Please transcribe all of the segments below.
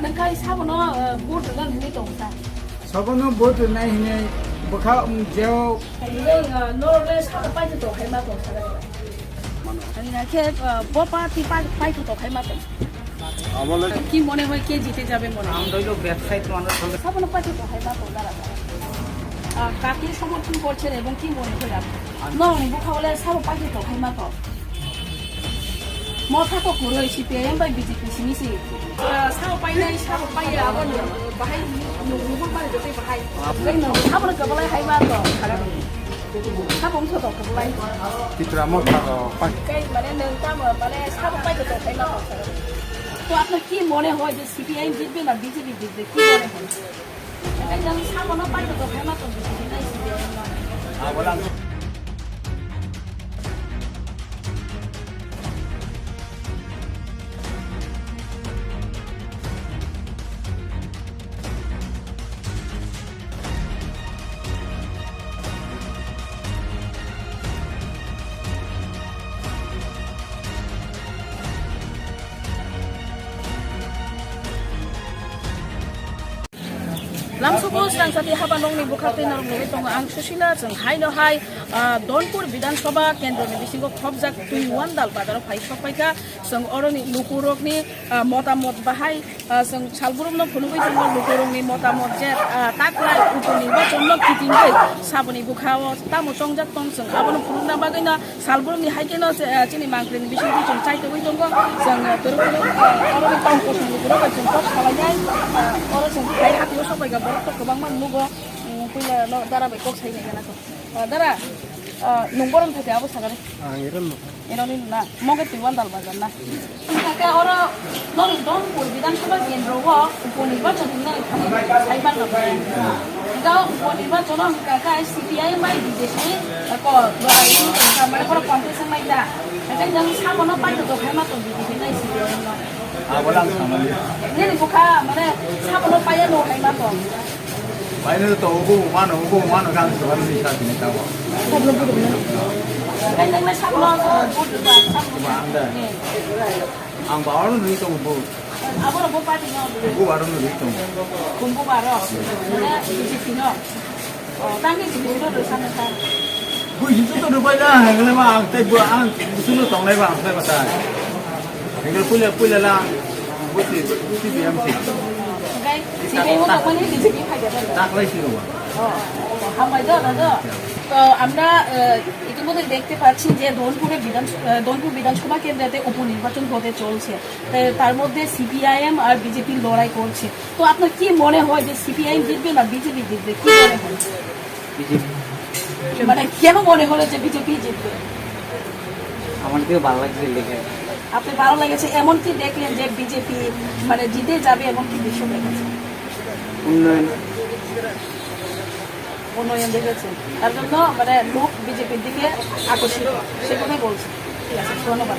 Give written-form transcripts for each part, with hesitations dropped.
नोंखाय साबनो boat नों हिनि दंसा सबनो boat नाय हिने बखा जेव नोरे साब पाइतो तो खायमा दंसा अनि नाखे बपा टिपा पाइतो तो खायमा दं কি মনে হয় কে জিতে যাবে মনে হয় আমরা ব্যবসায়িক মানুষ সাবনো পাইতো তো খায়মা দं দাঁড়া কাকে সমর্থন করছেন এবং কি মনে হয় নং বুখাওলে সাব পাইতো তো খায়মা দं मथाखौ गुरै CPIM bye BJP सिनिसि Sao पाइनाय Sao पाइया आबन बाहाय नुबो बाहाय दे बाहाय नों साबनो गबलाय हायबा तो साबन तो तो गबलाय तित्रा मथा पाइ कै माने नों ताम माने साव पाइतो तो हायमा तो आपने কি মনে হয় যে সিপিআইএম জিতবে না বিজেপি জিতবে কি মনে হয় এই যে সাবনো পাইতো তো হায়মা তো বিজেপি নাই সিপিআইএম না বলা लामसुबो सांसाति हाबानंनि बुखाते नरमनि दङ आं सुशीला जों हायनो हाय दनपुर विधानसभा केन्द्रनि बिसिङाव खबजाक 21 दाल बाजाराव फायसफायखा जों अरनि लुकुरकनि मतामत बाहाय जों सालबुरुमनो फुनुबै जों लुकुरकनि मतामत जे ताकलाय उपनिर्वाचननो किटिङै साबनि बुखाव तामो चंजाक तं जों आबनो फुनुना बागैना सालबुरुमनि हायकेनो चिनि मांग्रिनि बिसिङाव जों चाइतोबै दङ जों तरुकुलो अरनि टाउन कोसन लुकुरक जों खब खालायनाय अर जों हाय हातियो सबायगा तो गोबां मान नुगो फैला दारा बाय कक साइनाय गानाखौ दारा नंबरन थाखाय आबो सागारे एरनि ना मगे 21 दाल बाजार ना काका और नन दनपुर विधानसभा केन्द्रव उपनिर्वाचन होननानै साइबान नबाय दा उपनिर्वाचन काका सीपीआईएम बाय बिजेपि को माने पर कम्पिटिशन माइदा काका जों साबनो पाइतो तो खायमा तो बिजेपि नाय सीपीआईएम ना आबोला सामाले नेनि बुखा माने साबनो पाइया नो खायमा तो बायनो तो उबो मानो गान सवालनि साथिनि तावा साबनो बुदुनो काका साबनो बुदुबा साबनो आंदा आं बावनो नुइ तो उबो आबो रबो पार्टी न उबो बारो नुइ तो कुंबो बारो माने बिजेपि न तांनि जिबो रो सानो सा बुजितो तो रुबायला हेगले मा आं तै आं सुनो तंनाय बा आं बता हेगले पुले ला बुझि सीपीएमसी गाय सीपीआईएम তো মানে বিজেপি ফাইদা দেন তাকলাই ছিল হামাই দাদা তো আমরা ইতিমধ্যে দেখতে পাচ্ছি যে দনপুর বিধানসভা কেন্দ্রে উপনির্বাচন হতে চলছে তার মধ্যে সিপিআইএম আর বিজেপি লড়াই করছে তো আপনার কি মনে হয় যে সিপিআইএম জিতবে না বিজেপি জিতবে কি মনে হয় বিজেপি মানে কেন মনে হলো যে বিজেপি জিতবে আমার কি ভালো লাগছে দেখে আপনি ভালো লেগেছে এমন কি দেখলেন যে বিজেপি মানে জিতে যাবে এমন কি বিষয় দেখেছে উন্নয়ন দেখেছেন তার জন্য মানে লোক বিজেপির দিকে আকর্ষিত সেটাই বলছে ঠিক আছে ধন্যবাদ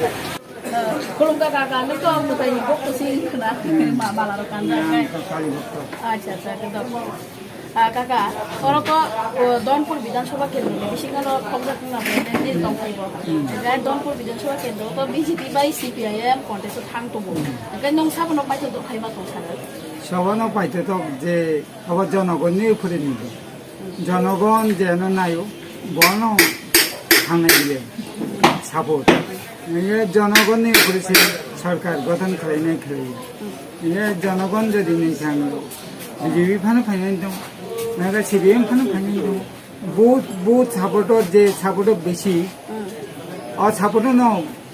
খুলুমকা কাকা আমি তো তাই বক্তছি না মালার কান্দা আচ্ছা আচ্ছা একদম কাকা ওরা তো দনপুর বিধানসভা কেন্দ্র বিশেষজ্ঞ খবর দনপুর বিধানসভা কেন্দ্র তো বিজেপি বাই সিপিআইএম কন্টেস্ট থাংতবো নং সাবनो পাইতো তো খাইবা তো সারা সবানো পাইতো তো যে আবার জনগণনি উপরে নিব জনগণ যেন নাইও বন থাংনাই দিলে সাপোর্ট জনগণনি উপরে সরকার গঠন খালাইনাই খালাইयो জনগণ যদি নেই থাङो বিজেপি ফানো ফাইनाय दं नागा सीपीएम फानो फाइनाय दं बहुत सापर्टर जे सापर्टर बेसी और सापर्टर न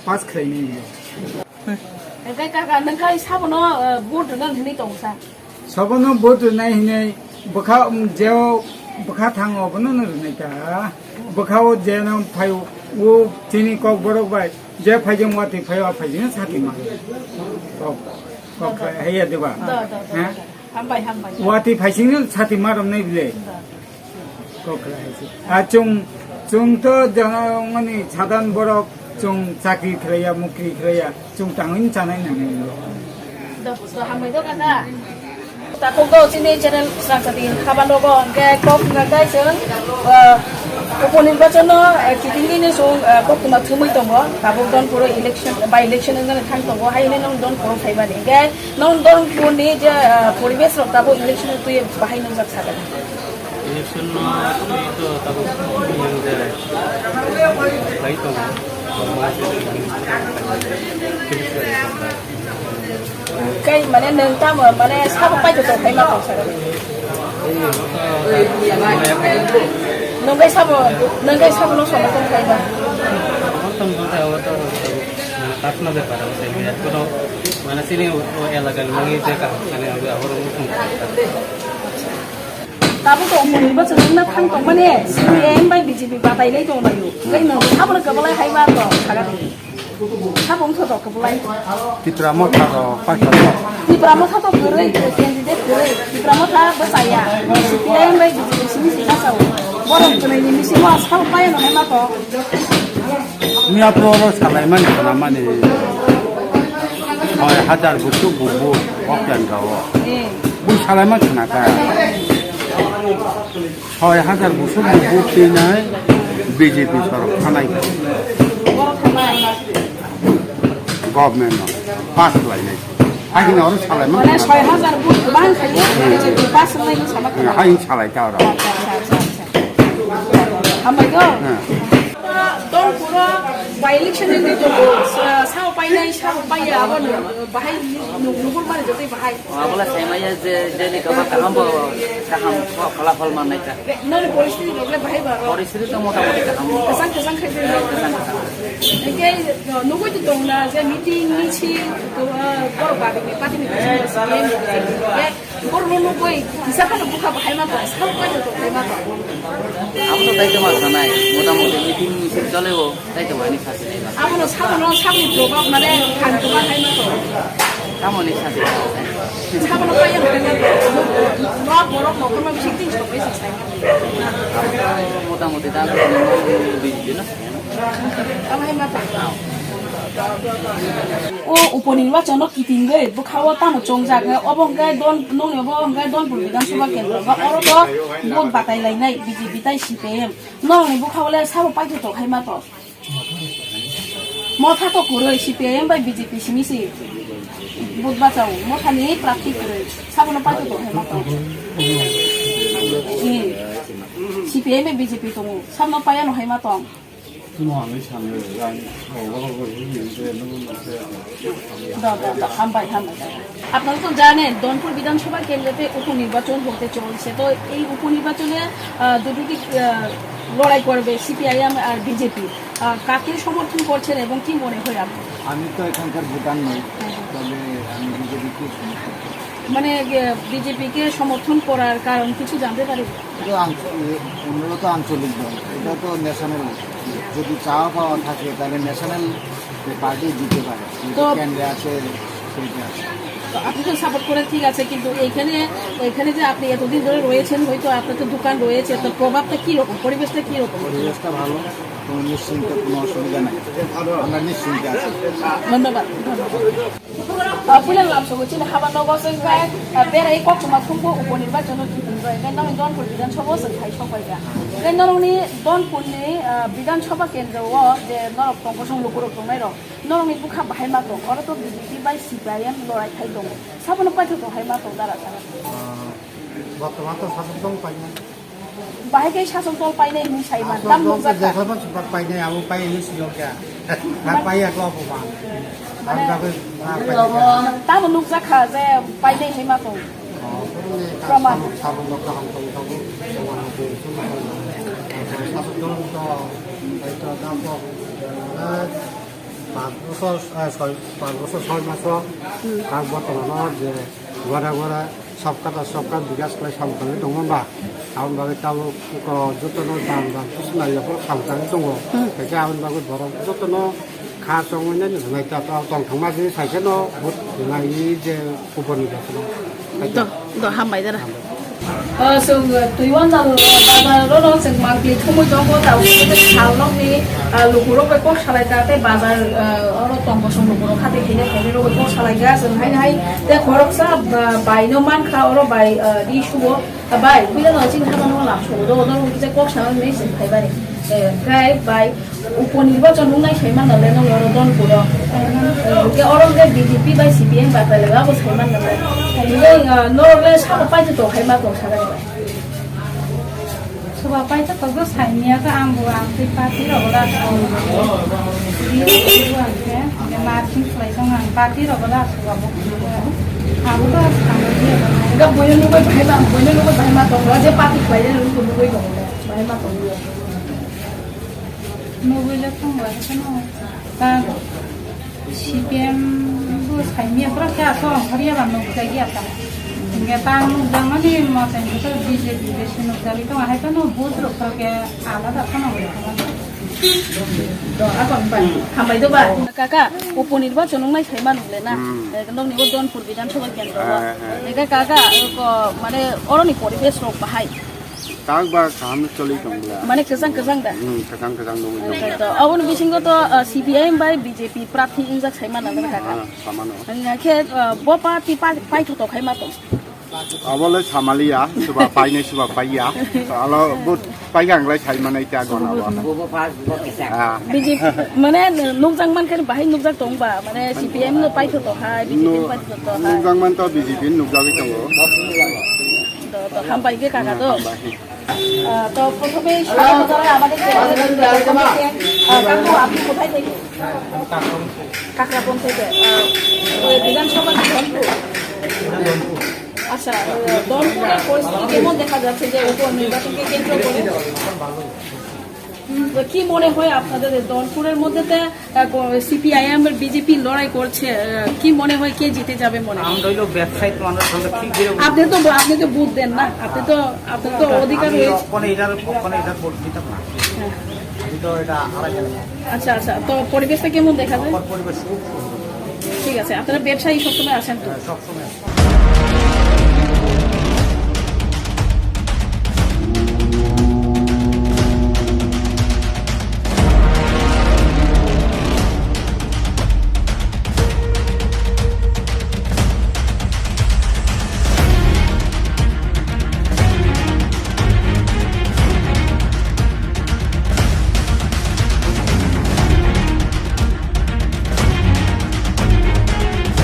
पास खालायनाय ओमफ्राय काका नोंखाय साबनो बोट नों हिनि दंसा सबनो बोट नाय हिने बखा जेव बखा थाङो बनो नरनाय ता बखाओ जेन फायो वो तिनि कक बरक बाय जे फाइजों वाति फायो फाइजों साथि मा कक हैया देबा हां हामबाय वाति फाइसिंनो साथि मारमनाय बिले जों तो माने साधारण बरक जों चाकरि खालाया मुख्रि खालाया जों थाङैनो जानाय नङा हामबाय द काका ताको चिनि चेनेल सांसाति हाबानोगो के कक नागाय जों उपनिर्वाचन कितिंगिनि सो कोकुमा थुमै दङ गाबुक दनपुर इलेक्शन बाय इलेक्शन जाने थां दङ हायने नों दनपुर फाइबानि गे नों दनपुरनि जे परिवेश रक दाबो इलेक्शन तुय बाहायनो जाक सागोन इलेक्शन तो तब yang जाय बाय दङ kai mane nang ta mane sabu pai to kai ma ko saga nang kai sabu no so ma ko kai ba మొత్తం చూస్తే అవతో తక్కువ వ్యాపారం ఇప్పుడు మన సినీ ఎలాగని మంగితే కానీ అవి hour dabu to उपनिर्वाचन na thang to mane CPM bai BJP batai lai to na yu kai nang sabu na ka lai hai ma to saga 사봉 서도 그블라이 디프라모타 파이터 디프라모타 또 그래 캔디데이트 그래 디프라모타 버사야 CPM bai BJP 가서 뭐라 그러니 미시 와 사고 빠이는 해 맞고 미 앞으로 살아야만 나만이 하जार 부터 부부 어깨 안 가고 뭐 살아야만 나가 하ଜାର 부터 부부 때는 BJP 서로 하나이 government पास लाइनाय हागिन अरु सालाय माने 6000 बुट बान खायो BJP पास लाइनाय समा हागिन सालाय ता अरु हामबायगो दं पुरा बाय इलेक्शन नि तो साव पाइनाय साव पाइया अब बाहाय नुगुर मारे जतै बाहाय अबला साइमाया जे जेनि कबा कामबो काम फलाफल मान्नाय का ननि परिस्थिति लगले बाहाय बा परिस्थिति त मोटामोटी काम कसान खाइदे एके नुगुर त दंना जे मिटिं मिछि बर बागनि पार्टीनि ए बर नुगुय हिसाबखौ बुखा बाहाय मा साव पाइनो त बाहाय मा आफ्नो दायित्व मा छनाय मोटामोटी मिटिं मिसिन चलेको दायित्व भनि खासै आफ्नो साबनि प्रभाव माने खानको बाहाय मा कामनि साथै साबनि पाइयो न बर नखरमा बिसिङ सबै सबै मोटामोटी दाम बिजिन बाहाय मा ओ उपनिर्वाचन कितिंगे बुखावा ताम चोंजागे अबंगाय दन नोंनि अबंगाय दन विधानसभा केन्द्र बा अरबो भोट बाताय लायनाय बीजेपी ताय सीपीएम नोंनि बुखावले साबो पाइतो तो हाय मातो मथा तो कुरै सीपीएम बाय बीजेपी सिमिसि भोट बाचाउ मथानि प्रार्थी कुरै साबो पाइतो तो हाय मातो सीपीएम बीजेपी तो साबो पाया न हाय मातो আপনারা তো জানেন দনপুর বিধানসভা কেন্দ্রতে উপনির্বাচন হতে চলছে তো এই উপনির্বাচনে দুটি লড়াই করবে সিপিআইএম আর বিজেপি কাকে সমর্থন করছেন এবং কি মনে হয় আপনার আমি তো এখানকার ভোটার নই তবে আমি বিজেপিকে মানে বিজেপিকে সমর্থন করার কারণ কিছু জানতে পারি মূলত আঞ্চলিক দল এটা তো ন্যাশনাল যদি চাওয়া পাওয়া থাকে তাহলে ন্যাশনাল পার্টি জিতে পারে কেন্দ্রে আছে সেইটা আছে আপনি তো সাপোর্ট করে ঠিক আছে কিন্তু এখানে যে আপনি এতদিন ধরে রয়েছেন হয়তো আপনার তো দোকান রয়েছে তো প্রভাবটা কীরকম পরিবেশটা কীরকম পরিবেশটা ভালো কোনো নিশ্চিন্তে কোনো অসুবিধা নাই আমরা নিশ্চিন্তে আছি ধন্যবাদ পুলিশ সগোচিন হাবা নগর বেড়াই কখমা খুব উপনির্বাচন কেন্দ্র দনপুর বিধানসভা সাই সবাইগা কেন্দ্রনি দনপুরনি বিধানসভা কেন্দ্র যে নরক টঙ্কসং লুকুরক দंनाय रं नरंनि बुखा बाहाय मा दं अरतो बीजेपी बाय सीपीआईएम लड़ाई थाय दं साबन पाइथो दं हाय मा दं दारा सारा বর্তমান তো শাসক দল পাই না बाहायकै शासन दल पाइनाय हिनि साइमान दाम नजा देखाबो सुपार पाइनाय आबो पाइ हिनि सिलका ना पाइ आको अपमान आरो दाबो दाम नजा खा जे पाइनाय हाय मा दं प्रमाण साबन दल काम दं শাসক দল তো হয়তো দাম 5 বছর 6 মাস আর বর্তমানে যে গড়া গড়া সবকা বিকাশ করে সামনে দङ होनबा आउनबाबो ताबो जतन दाम दाम सुनायखौ सामखांनानै दङ बेखौ आउनबाबो धरम जतन खा संनानै होनाय ता दं थांमा जे साइकेल भोट होनायनि जे उपनिर्वाचन हामबाय दारा जों दुइवान बाजाराव जों मांख्लि थुमै दङ दाउनि सालनि लुकुरक बेखौ सालायदा बे बाजार अरो टंगसं लुकुरक खाते खैना खैना बेखौ सालायगा जों हाय दे खरकसा बायनो मानखा अरो बाय दी सुबो bai kuila no jing haban no la so do do je kok sa nei sin phai bari kai bai উপনির্বাচন নাই সেইমান নালে ন লরদন পুরো কে অরঙ্গে বিজেপি বাই সিপিএম বাতালে গাবো সেইমান নালে এই নরলে সাব পাইতে তো খাইমা তো সারা Coba apa itu kalau saya ke ambu parti roda marching flight dengan parti roda aku tuh enggak boleh lu bahai ma to aja parti flight lu ku lu ko bahai ma to nunggu tuh nggak kan CPM tuh saya berarti aku hari apa nunggu lagi apa Enggak tahu jangan di masa itu BJP desino kali itu nggak itu no bodoh kalau kayak alat apa namanya do akon bai hambai do ba kaka উপনির্বাচন নাই সেইমা নলে না একদম নিব দনপুর বিধানসভা কেন্দ্র একা কাকা মানে অরনি পরিবেশ রক বাহাই কাকবা কাম চলি দংলা মানে কেজাং da কাকাং দং তো abon bisingo to CPM by BJP প্রার্থী ইনজাক সেইমা নালে কাকা সামানো ngake bo party pai to Khaimah তো আবলে সামালিয়া সুবা পাইনে সুবা পাইয়া আলো বুট পাইগাংলাই সাইমানাই তা গনাবা BJP মানে নুকজাংমান kan bahai nukjak tongba মানে CPM no pai to hai BJP pai to hai নুকজাংমান তো বিজেপি নুকজাগি দঙ্গো তো হামবাই গে কাকা তো তো প্রথমে আমাদের কাকু আপনি কোথায় থেকে কাকরাপন থেকে বিধানসভা আচ্ছা দলপুরের পরিস্থিতি কেমন দেখা যাচ্ছে যে উপনির্বাচনকে কেন্দ্র করে কি মনে হয় আপনাদের দলপুরের মধ্যে সিপিআইএম এর বিজেপি লড়াই করছে কি মনে হয় কে জিতে যাবে মনে হয় ব্যবসায়িক মানুষ আপনি তো বুথ দেন না আপনার তো অধিকার রয়েছে আচ্ছা আচ্ছা তো পরিবেশটা কেমন দেখা যায় ঠিক আছে আপনারা ব্যবসায়ী সবসময় আসেন তো সবসময়